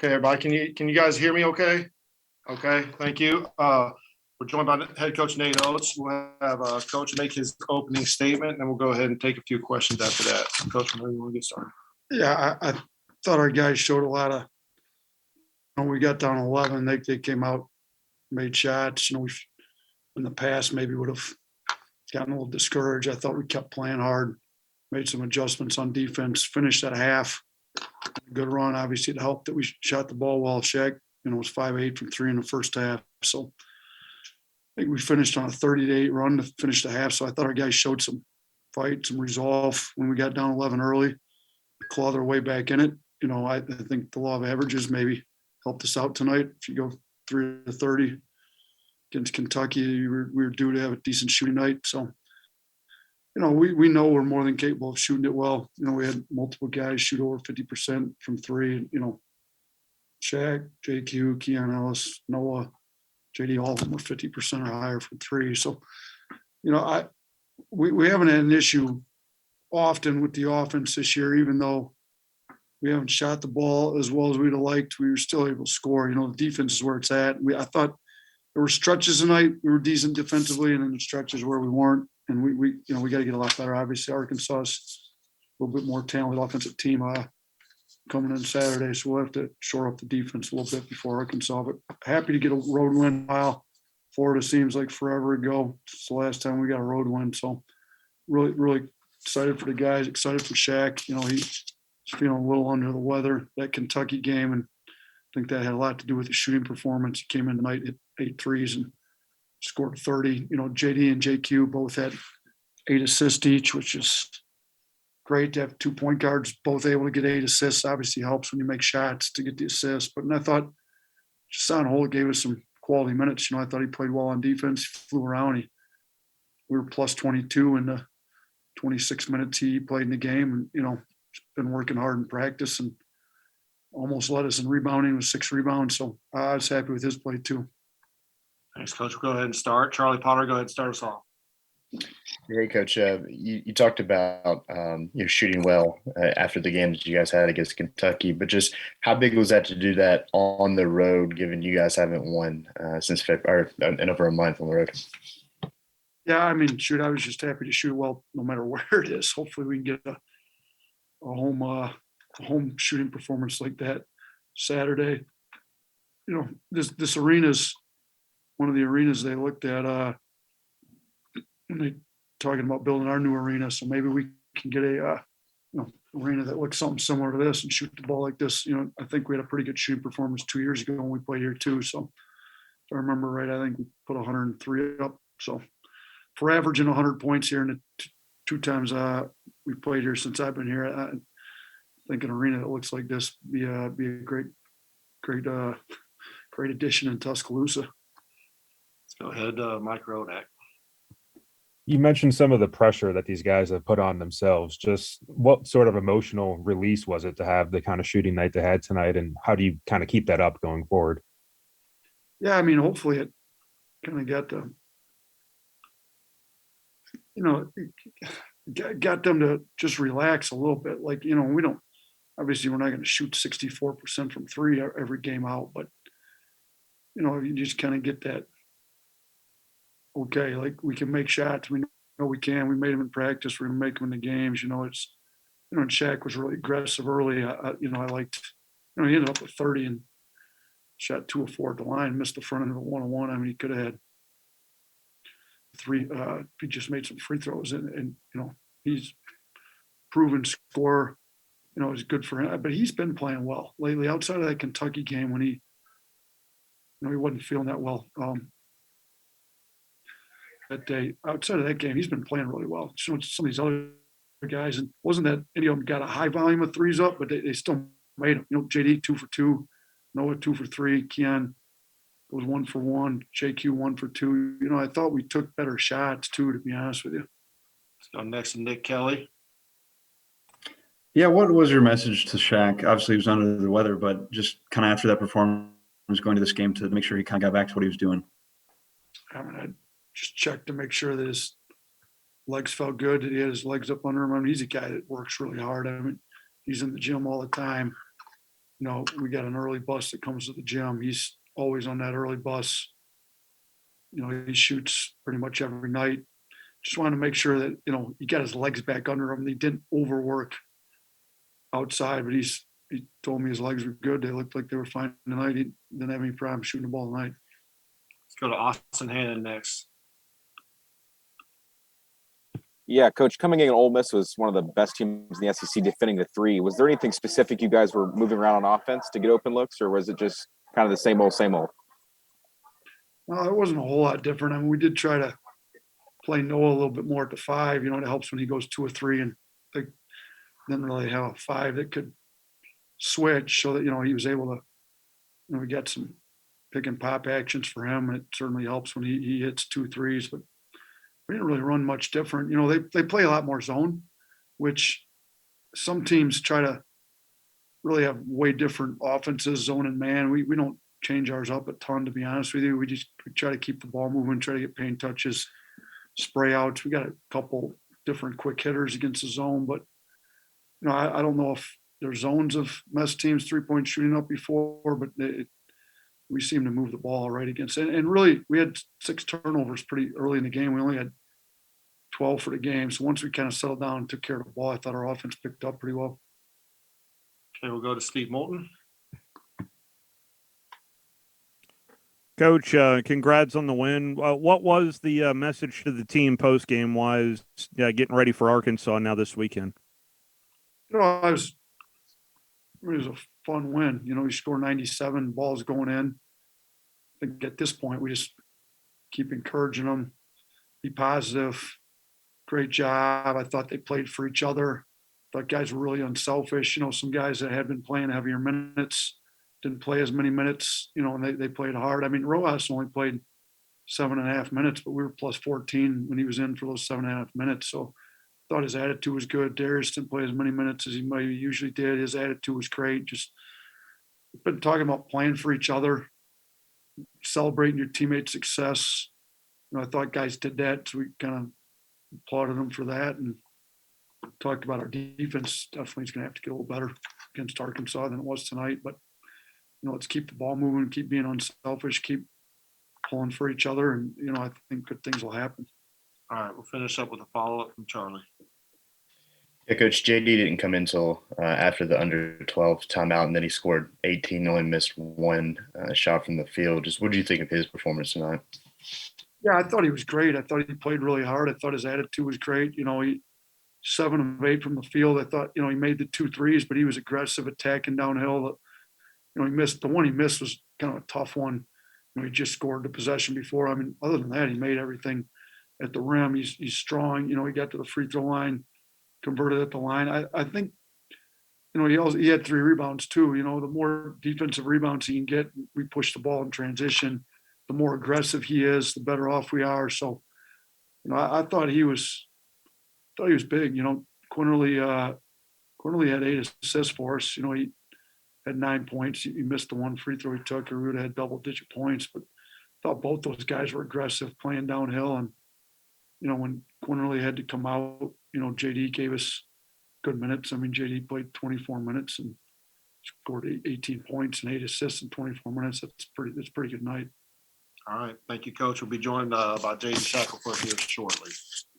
Okay, everybody, can you guys hear me okay? Okay, thank you. We're joined by head coach Nate Oats. We'll have coach make his opening statement, and we'll go ahead and take a few questions after that. Coach, whenever you want to get started. Yeah, I thought our guys showed a lot of. When we got down 11, they came out, made shots. We in the past maybe would have gotten a little discouraged. I thought we kept playing hard, made some adjustments on defense, finished at half. Good run. Obviously, it helped that we shot the ball well. Shaq, was 5-8 from 3 in the first half. So I think we finished on a 30-8 run to finish the half. So I thought our guys showed some fight, some resolve when we got down 11 early, claw their way back in it. I think the law of averages maybe helped us out tonight. If you go 3-30 against Kentucky, we were due to have a decent shooting night. So, we know we're more than capable of shooting it well. We had multiple guys shoot over 50% from three. Shaq, JQ, Keon Ellis, Noah, JD, all of them were 50% or higher from three. So, we haven't had an issue often with the offense this year, even though we haven't shot the ball as well as we'd have liked. We were still able to score. The defense is where it's at. I thought there were stretches tonight. We were decent defensively, and then the stretches where we weren't. And we got to get a lot better. Obviously, Arkansas is a little bit more talented offensive team coming in Saturday, so we'll have to shore up the defense a little bit before Arkansas. But happy to get a road win. While Florida seems like forever ago. It's the last time we got a road win, so really, really excited for the guys. Excited for Shaq. He's feeling a little under the weather that Kentucky game, and I think that had a lot to do with his shooting performance. He came in tonight, hit 8 threes and scored 30. JD and JQ both had 8 assists each, which is great to have 2 point guards both able to get 8 assists. Obviously helps when you make shots to get the assists. But I thought just on hold gave us some quality minutes. I thought he played well on defense, flew around. We were plus 22 in the 26 minutes he played in the game, and been working hard in practice and almost led us in rebounding with 6 rebounds. So I was happy with his play too. Thanks, Coach. We'll go ahead and start. Charlie Potter, go ahead and start us off. Great, Coach. You talked about shooting well after the game that you guys had against Kentucky, but just how big was that to do that on the road, given you guys haven't won since February, in over a month on the road? Yeah, I was just happy to shoot well no matter where it is. Hopefully we can get a home shooting performance like that Saturday. This arena's one of the arenas they looked at when they talking about building our new arena. So maybe we can get a arena that looks something similar to this and shoot the ball like this. I think we had a pretty good shooting performance 2 years ago when we played here too. So if I remember right, I think we put 103 up. So for averaging 100 points here in the 2 times we played here since I've been here, I think an arena that looks like this be a great addition in Tuscaloosa. Let's go ahead, Mike Rodak. You mentioned some of the pressure that these guys have put on themselves. Just what sort of emotional release was it to have the kind of shooting night they had tonight, and how do you kind of keep that up going forward? Yeah, hopefully it kind of got got them to just relax a little bit. Like, we don't, obviously we're not going to shoot 64% from 3 every game out, but you just kind of get that. Okay, like we can make shots. We know we can. We made them in practice. We're gonna make them in the games. And Shaq was really aggressive early. I liked. He ended up with 30 and shot 2 of 4 at the line. Missed the front end of a 1-on-1. He could have had 3. He just made some free throws, and he's proven scorer. It's good for him. But he's been playing well lately. Outside of that Kentucky game when he wasn't feeling that well. That day, outside of that game, he's been playing really well. Some of these other guys, and wasn't that any of them got a high volume of threes up, but they still made them. JD 2 for 2, Noah 2 for 3, Keon was 1 for 1, JQ 1 for 2. I thought we took better shots too, to be honest with you. Let's go next to Nick Kelly. Yeah, what was your message to Shaq? Obviously, he was under the weather, but just kind of after that performance, going to this game to make sure he kind of got back to what he was doing. I just checked to make sure that his legs felt good, that he had his legs up under him. He's a guy that works really hard. He's in the gym all the time. we got an early bus that comes to the gym. He's always on that early bus. He shoots pretty much every night. Just wanted to make sure that, he got his legs back under him. He didn't overwork outside, but he told me his legs were good. They looked like they were fine tonight. He didn't have any problem shooting the ball tonight. Let's go to Austin Hannon next. Yeah, Coach, coming in, Ole Miss was one of the best teams in the SEC defending the three. Was there anything specific you guys were moving around on offense to get open looks, or was it just kind of the same old, same old? Well, it wasn't a whole lot different. I mean, we did try to play Noah a little bit more at the 5. It helps when he goes 2 or 3, and they didn't really have a 5 that could switch, so that he was able to. We got some pick and pop actions for him, and it certainly helps when he hits 2 threes. But we didn't really run much different. They play a lot more zone, which some teams try to really have way different offenses, zone and man. We don't change ours up a ton, to be honest with you. We try to keep the ball moving, try to get paint touches, spray outs. We got a couple different quick hitters against the zone, but I don't know if there's zones of Mess teams 3-point shooting up before, but we seem to move the ball right against it. And really, we had 6 turnovers pretty early in the game. We only had 12 for the game. So once we kind of settled down and took care of the ball, I thought our offense picked up pretty well. Okay, we'll go to Steve Moulton. Coach, congrats on the win. What was the message to the team post game wise, getting ready for Arkansas now this weekend? It was a fun win. We scored 97 balls going in. I think at this point, we just keep encouraging them, be positive. Great job. I thought they played for each other. Thought guys were really unselfish. Some guys that had been playing heavier minutes didn't play as many minutes, and they played hard. I mean, Rojas only played 7.5 minutes, but we were plus 14 when he was in for those 7.5 minutes. So I thought his attitude was good. Darius didn't play as many minutes as he maybe usually did. His attitude was great. Just been talking about playing for each other, celebrating your teammates' success. I thought guys did that, so we kind of applauded them for that, and talked about our defense. Definitely is going to have to get a little better against Arkansas than it was tonight. But let's keep the ball moving, keep being unselfish, keep pulling for each other, and I think good things will happen. All right, we'll finish up with a follow-up from Charlie. Yeah, Coach, JD didn't come in until after the under 12 timeout, and then he scored 18, only missed 1 shot from the field. Just what do you think of his performance tonight? Yeah, I thought he was great. I thought he played really hard. I thought his attitude was great. He 7 of 8 from the field. I thought, he made the 2 threes, but he was aggressive, attacking downhill. He missed the one he missed was kind of a tough one. He just scored the possession before. I mean, other than that, he made everything at the rim. He's strong. He got to the free throw line, converted at the line. I think, he had 3 rebounds too. The more defensive rebounds he can get, we push the ball in transition. The more aggressive he is, the better off we are. So, I thought he was big. Quinterly had 8 assists for us. He had 9 points. He missed the 1 free throw he took, or we would have had double-digit points. But I thought both those guys were aggressive, playing downhill. And when Quinterly had to come out, JD gave us good minutes. I mean, JD played 24 minutes and scored 18 points and 8 assists in 24 minutes. That's a pretty good night. All right, thank you, Coach. We'll be joined by Jaden Shackelford here shortly.